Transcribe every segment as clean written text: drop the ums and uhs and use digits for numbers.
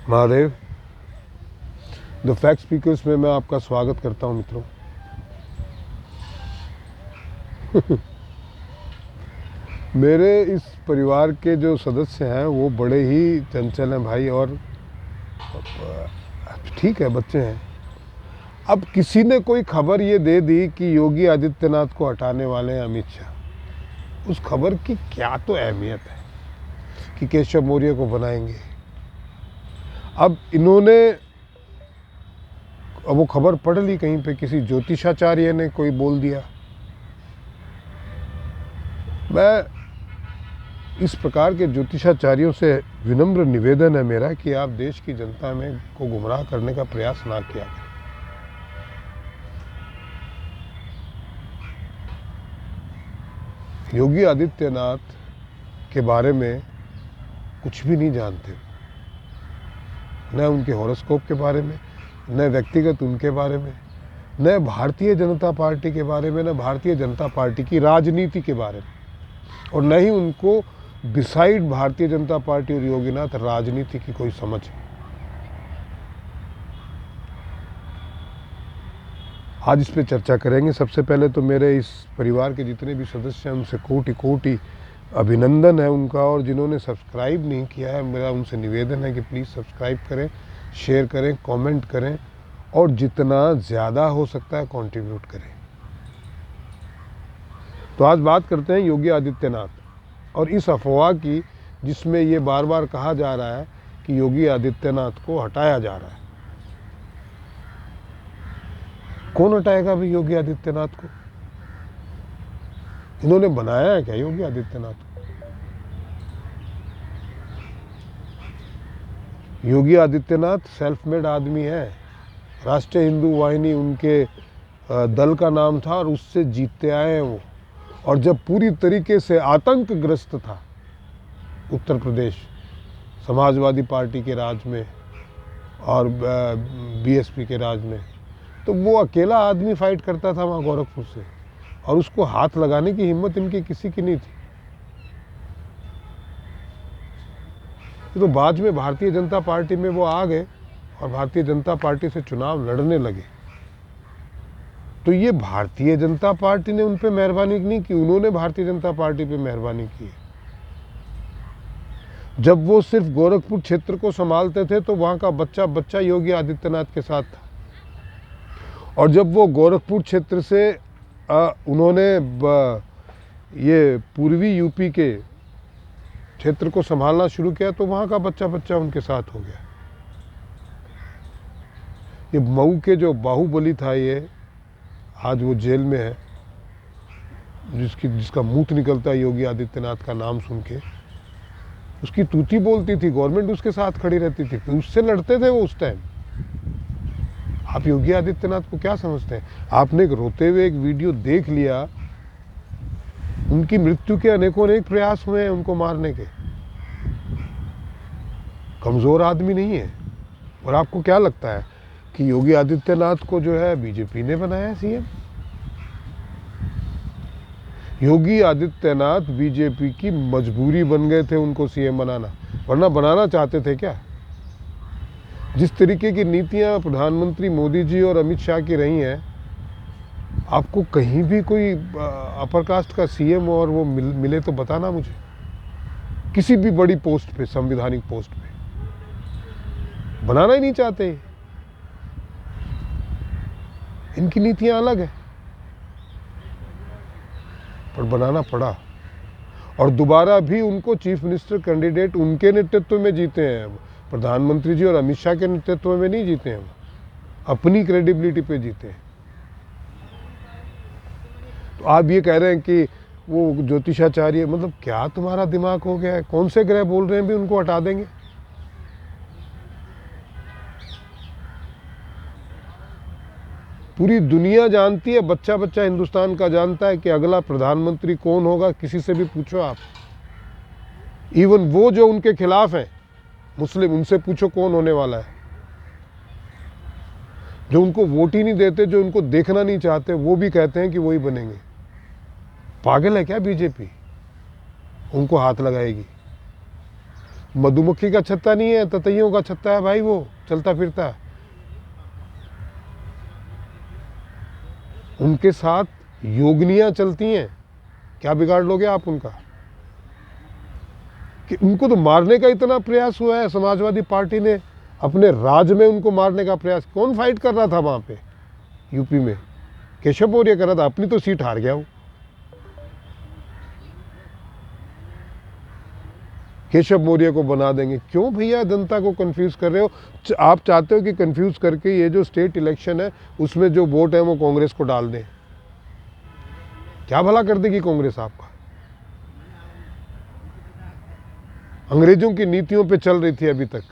Mahadev the fact speakers में मैं आपका स्वागत करता हूं मित्रों। मेरे इस परिवार के जो सदस्य हैं वो बड़े ही चंचल हैं भाई, और ठीक है बच्चे हैं। अब किसी ने कोई खबर ये दे दी कि योगी आदित्यनाथ को हटाने वाले हैं अमित शाह। उस खबर की क्या तो अहमियत है कि केशव मौर्य को बनाएंगे। अब इन्होंने वो खबर पढ़ ली कहीं पे, किसी ज्योतिषाचार्य ने कोई बोल दिया। मैं इस प्रकार के ज्योतिषाचार्यों से विनम्र निवेदन है मेरा कि आप देश की जनता में को गुमराह करने का प्रयास ना किया करें। योगी आदित्यनाथ के बारे में कुछ भी नहीं जानते, न उनके हॉरोस्कोप के बारे में, न व्यक्तिगत उनके बारे में, न भारतीय जनता पार्टी के बारे में, न भारतीय जनता पार्टी की राजनीति के बारे में, और न ही उनको बिसाइड भारतीय जनता पार्टी और योगीनाथ राजनीति की कोई समझ है। आज इस पे चर्चा करेंगे। सबसे पहले तो मेरे इस परिवार के जितने भी सदस्य हैं उनसे कोटि कोटि अभिनंदन है उनका, और जिन्होंने सब्सक्राइब नहीं किया है मेरा उनसे निवेदन है कि प्लीज़ सब्सक्राइब करें, शेयर करें, कमेंट करें, और जितना ज़्यादा हो सकता है कंट्रीब्यूट करें। तो आज बात करते हैं योगी आदित्यनाथ और इस अफवाह की जिसमें ये बार बार कहा जा रहा है कि योगी आदित्यनाथ को हटाया जा रहा है। कौन हटाएगा भाई योगी आदित्यनाथ को? इन्होंने बनाया है क्या योगी आदित्यनाथ को? योगी आदित्यनाथ सेल्फ मेड आदमी है। राष्ट्रीय हिंदू वाहिनी उनके दल का नाम था और उससे जीतते आए हैं वो। और जब पूरी तरीके से आतंकग्रस्त था उत्तर प्रदेश समाजवादी पार्टी के राज में और बीएसपी के राज में, तो वो अकेला आदमी फाइट करता था वहाँ गोरखपुर से, और उसको हाथ लगाने की हिम्मत इनकी किसी की नहीं थी। तो बाद में भारतीय जनता पार्टी में वो आ गए और भारतीय जनता पार्टी से चुनाव लड़ने लगे। तो ये भारतीय जनता पार्टी ने उन पे मेहरबानी नहीं की, उन्होंने भारतीय जनता पार्टी पे मेहरबानी की। जब वो सिर्फ गोरखपुर क्षेत्र को संभालते थे तो वहाँ का बच्चा बच्चा योगी आदित्यनाथ के साथ था, और जब वो गोरखपुर क्षेत्र से उन्होंने ये पूर्वी यूपी के क्षेत्र को संभालना शुरू किया तो वहाँ का बच्चा बच्चा उनके साथ हो गया। ये मऊ के जो बाहुबली था, ये आज वो जेल में है, जिसका मूत निकलता है योगी आदित्यनाथ का नाम सुन के। उसकी तूती बोलती थी, गवर्नमेंट उसके साथ खड़ी रहती थी, उससे लड़ते थे वो उस टाइम। आप योगी आदित्यनाथ को क्या समझते हैं? आपने एक रोते हुए एक वीडियो देख लिया, उनकी मृत्यु के अनेकों अनेक प्रयास हुए हैं उनको मारने के। कमजोर आदमी नहीं है। और आपको क्या लगता है कि योगी आदित्यनाथ को जो है बीजेपी ने बनाया सीएम? योगी आदित्यनाथ बीजेपी की मजबूरी बन गए थे उनको सीएम बनाना, वरना बनाना चाहते थे क्या? जिस तरीके की नीतियां प्रधानमंत्री मोदी जी और अमित शाह की रही हैं, आपको कहीं भी कोई अपर कास्ट का सीएम और वो मिले तो बताना मुझे, किसी भी बड़ी पोस्ट पे, संवैधानिक पोस्ट पे। बनाना ही नहीं चाहते। इनकी नीतियां अलग है, पर बनाना पड़ा। और दोबारा भी उनको चीफ मिनिस्टर कैंडिडेट उनके नेतृत्व में जीते हैं, प्रधानमंत्री जी और अमित शाह के नेतृत्व में नहीं जीते हैं, अपनी क्रेडिबिलिटी पे जीते हैं। तो आप ये कह रहे हैं कि वो ज्योतिषाचार्य, मतलब क्या तुम्हारा दिमाग हो गया है? कौन से ग्रह बोल रहे हैं भी उनको हटा देंगे? पूरी दुनिया जानती है, बच्चा बच्चा हिंदुस्तान का जानता है कि अगला प्रधानमंत्री कौन होगा। किसी से भी पूछो आप, इवन वो जो उनके खिलाफ हैं मुस्लिम, उनसे पूछो कौन होने वाला है। जो उनको वोट ही नहीं देते, जो उनको देखना नहीं चाहते, वो भी कहते हैं कि वही बनेंगे। पागल है क्या बीजेपी? उनको हाथ लगाएगी। मधुमक्खी का छत्ता नहीं है, ततैयों का छत्ता है भाई, वो चलता फिरता है। उनके साथ योगनियां चलती हैं, क्या बिगाड़ लोगे आप उनका? कि उनको तो मारने का इतना प्रयास हुआ है, समाजवादी पार्टी ने अपने राज में उनको मारने का प्रयास। कौन फाइट कर रहा था वहां पे? यूपी में केशव मौर्य कर रहा था, अपनी तो सीट हार गया वो। केशव मौर्य को बना देंगे। क्यों भैया जनता को कंफ्यूज कर रहे हो? आप चाहते हो कि कंफ्यूज करके ये जो स्टेट इलेक्शन है उसमें जो वोट है वो कांग्रेस को डाल दें। क्या भला कर देगी कांग्रेस आपका? अंग्रेजों की नीतियों पे चल रही थी अभी तक।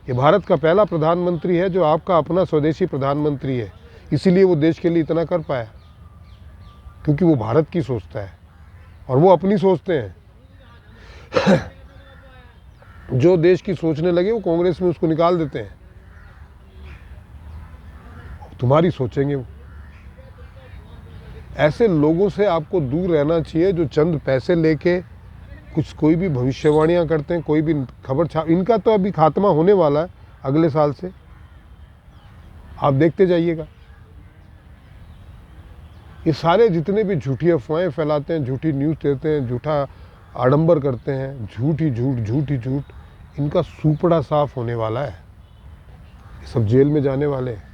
ये भारत का पहला प्रधानमंत्री है जो आपका अपना स्वदेशी प्रधानमंत्री है, इसीलिए वो देश के लिए इतना कर पाया, क्योंकि वो भारत की सोचता है और वो अपनी सोचते हैं। जो देश की सोचने लगे वो कांग्रेस में उसको निकाल देते हैं। तुम्हारी सोचेंगे वो। ऐसे लोगों से आपको दूर रहना चाहिए जो चंद पैसे लेके कुछ कोई भी भविष्यवाणियां करते हैं, कोई भी खबर छाप। इनका तो अभी खात्मा होने वाला है अगले साल से, आप देखते जाइएगा। ये सारे जितने भी झूठी अफवाहें फैलाते हैं, झूठी न्यूज़ देते हैं, झूठा आडंबर करते हैं, झूठ ही झूठ, इनका सूपड़ा साफ होने वाला है। ये सब जेल में जाने वाले हैं।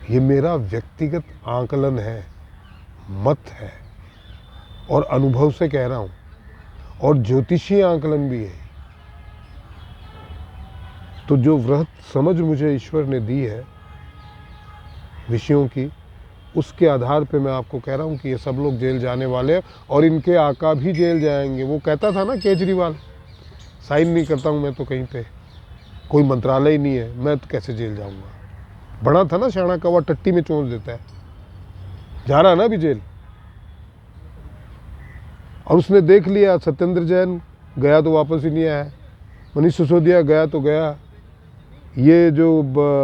ये मेरा व्यक्तिगत आकलन है, मत है, और अनुभव से कह रहा हूं, और ज्योतिषीय आकलन भी है। तो जो वृहत समझ मुझे ईश्वर ने दी है विषयों की, उसके आधार पे मैं आपको कह रहा हूं कि ये सब लोग जेल जाने वाले हैं और इनके आका भी जेल जाएंगे। वो कहता था ना केजरीवाल, साइन नहीं करता हूं मैं तो कहीं पे, कोई मंत्रालय ही नहीं है, मैं तो कैसे जेल जाऊंगा। बड़ा था ना शाना कौवा, टट्टी में चोंच देता है। जा रहा है ना अभी जेल। और उसने देख लिया, सत्येंद्र जैन गया तो वापस ही नहीं आया, मनीष सिसोदिया गया तो गया, ये जो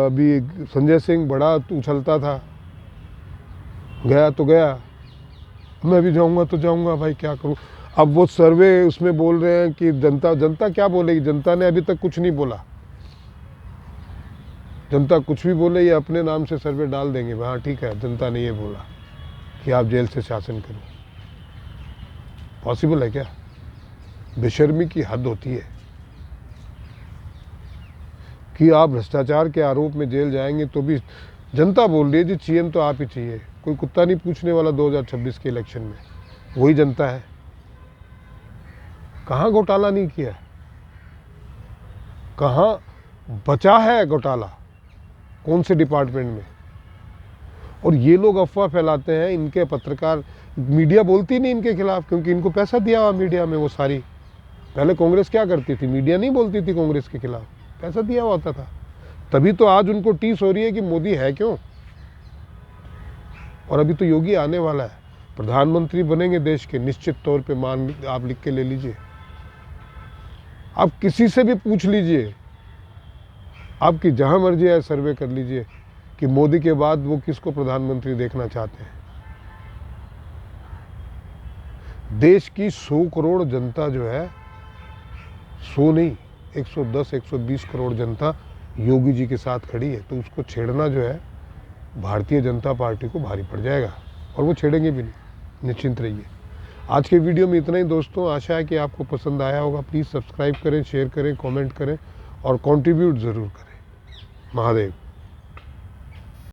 अभी संजय सिंह बड़ा उछलता था, गया तो गया। मैं भी जाऊंगा तो जाऊंगा भाई, क्या करूं। अब वो सर्वे उसमें बोल रहे हैं कि जनता क्या बोलेगी? जनता ने अभी तक कुछ नहीं बोला। जनता कुछ भी बोले, ये अपने नाम से सर्वे डाल देंगे। हाँ ठीक है, जनता ने ये बोला कि आप जेल से शासन करो। पॉसिबल है क्या? बेशर्मी की हद होती है कि आप भ्रष्टाचार के आरोप में जेल जाएंगे तो भी जनता बोल रही है जी सीएम तो आप ही चाहिए। कोई कुत्ता नहीं पूछने वाला 2026 के इलेक्शन में, वही जनता है। कहाँ घोटाला नहीं किया, कहाँ बचा है घोटाला, कौन से डिपार्टमेंट में? और ये लोग अफवाह फैलाते हैं, इनके पत्रकार, मीडिया बोलती नहीं इनके खिलाफ, क्योंकि इनको पैसा दिया हुआ मीडिया में। वो सारी पहले कांग्रेस क्या करती थी, मीडिया नहीं बोलती थी कांग्रेस के खिलाफ, पैसा दिया हुआ होता था। तभी तो आज उनको टीस हो रही है कि मोदी है क्यों। और अभी तो योगी आने वाला है, प्रधानमंत्री बनेंगे देश के, निश्चित तौर पे मान आप लिख के ले लीजिए। आप किसी से भी पूछ लीजिए, आपकी जहां मर्जी है सर्वे कर लीजिए कि मोदी के बाद वो किसको प्रधानमंत्री देखना चाहते हैं। देश की 100 करोड़ जनता जो है, 100 नहीं 110 120 करोड़ जनता योगी जी के साथ खड़ी है। तो उसको छेड़ना जो है भारतीय जनता पार्टी को भारी पड़ जाएगा, और वो छेड़ेंगे भी नहीं, निश्चिंत रहिए। आज के वीडियो में इतना ही दोस्तों, आशा है कि आपको पसंद आया होगा। प्लीज़ सब्सक्राइब करें, शेयर करें, कमेंट करें और कंट्रीब्यूट ज़रूर करें। महादेव।